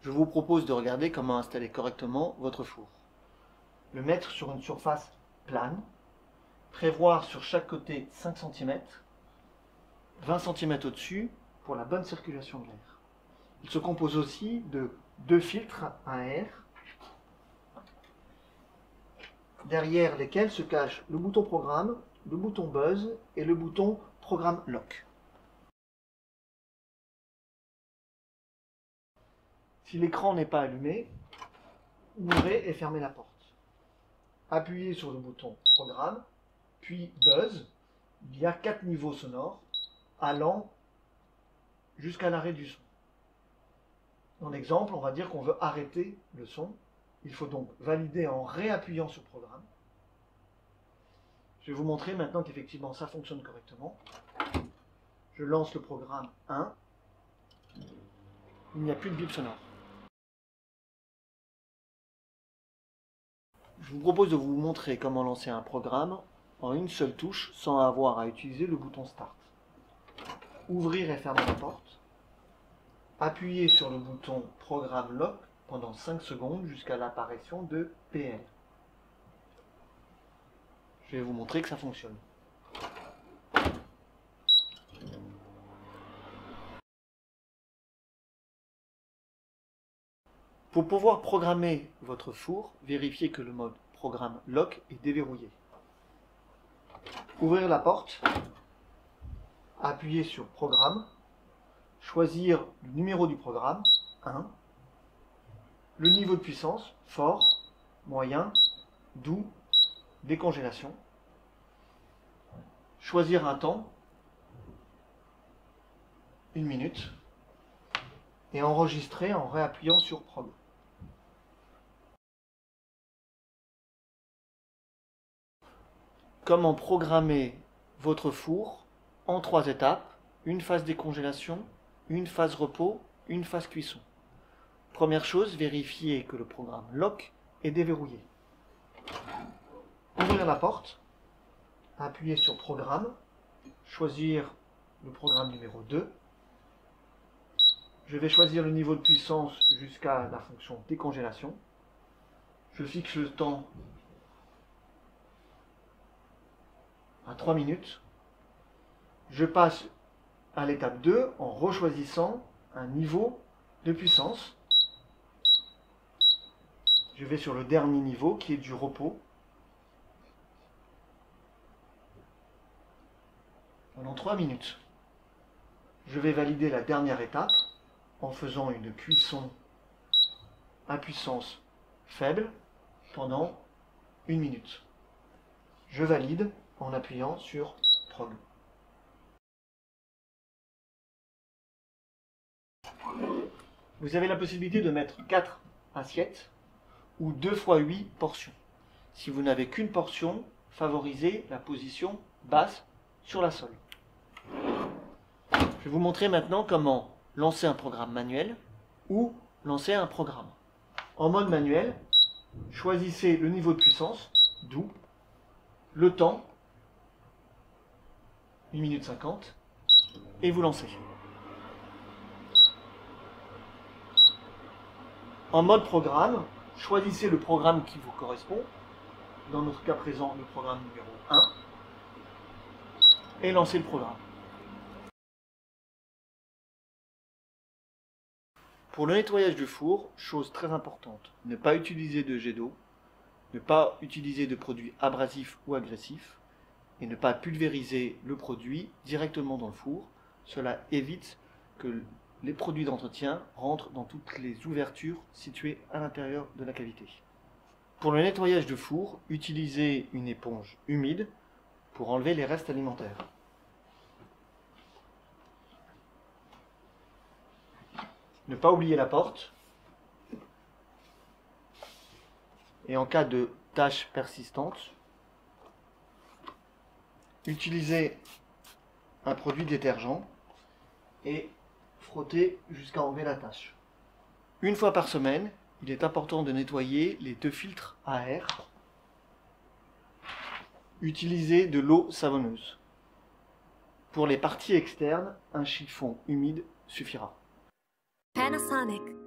je vous propose de regarder comment installer correctement votre four. Le mettre sur une surface plane, prévoir sur chaque côté 5 cm, 20 cm au-dessus pour la bonne circulation de l'air. Il se compose aussi de 2 filtres à air, derrière lesquels se cache le bouton programme, le bouton buzz et le bouton programme lock. Si l'écran n'est pas allumé, ouvrez et fermez la porte. Appuyez sur le bouton programme, puis buzz. Il y a 4 niveaux sonores allant jusqu'à l'arrêt du son. En exemple, on va dire qu'on veut arrêter le son. Il faut donc valider en réappuyant sur programme. Je vais vous montrer maintenant qu'effectivement ça fonctionne correctement. Je lance le programme 1. Il n'y a plus de bip sonore. Je vous propose de vous montrer comment lancer un programme en une seule touche sans avoir à utiliser le bouton Start. Ouvrir et fermer la porte. Appuyez sur le bouton Programme Lock pendant 5 secondes jusqu'à l'apparition de PL. Je vais vous montrer que ça fonctionne. Pour pouvoir programmer votre four, vérifiez que le mode Programme Lock est déverrouillé. Ouvrir la porte, appuyez sur Programme, choisir le numéro du programme, 1, le niveau de puissance, fort, moyen, doux, décongélation, choisir un temps, 1 minute, et enregistrer en réappuyant sur Prog. Comment programmer votre four en 3 étapes, une phase décongélation, une phase repos, une phase cuisson. Première chose, vérifiez que le programme Lock est déverrouillé. Ouvrir la porte, appuyez sur Programme, choisir le programme numéro 2. Je vais choisir le niveau de puissance jusqu'à la fonction décongélation. Je fixe le temps à 3 minutes. Je passe à l'étape 2 en rechoisissant un niveau de puissance. Je vais sur le dernier niveau qui est du repos. Pendant 3 minutes. Je vais valider la dernière étape en faisant une cuisson à puissance faible pendant 1 minute. Je valide en appuyant sur Prog. Vous avez la possibilité de mettre 4 assiettes ou 2 x 8 portions. Si vous n'avez qu'une portion, favorisez la position basse sur la sole. Je vais vous montrer maintenant comment lancer un programme manuel ou lancer un programme. En mode manuel, choisissez le niveau de puissance, doux, le temps, 1 minute 50, et vous lancez. En mode programme, choisissez le programme qui vous correspond, dans notre cas présent le programme numéro 1, et lancez le programme. Pour le nettoyage du four, chose très importante, ne pas utiliser de jet d'eau, ne pas utiliser de produits abrasifs ou agressifs, et ne pas pulvériser le produit directement dans le four. Cela évite que les produits d'entretien rentrent dans toutes les ouvertures situées à l'intérieur de la cavité. Pour le nettoyage du four, utilisez une éponge humide pour enlever les restes alimentaires. Ne pas oublier la porte. Et en cas de tâches persistantes, utilisez un produit détergent et frottez jusqu'à enlever la tache. Une fois par semaine, il est important de nettoyer les 2 filtres à air. Utilisez de l'eau savonneuse. Pour les parties externes, un chiffon humide suffira. Panasonic.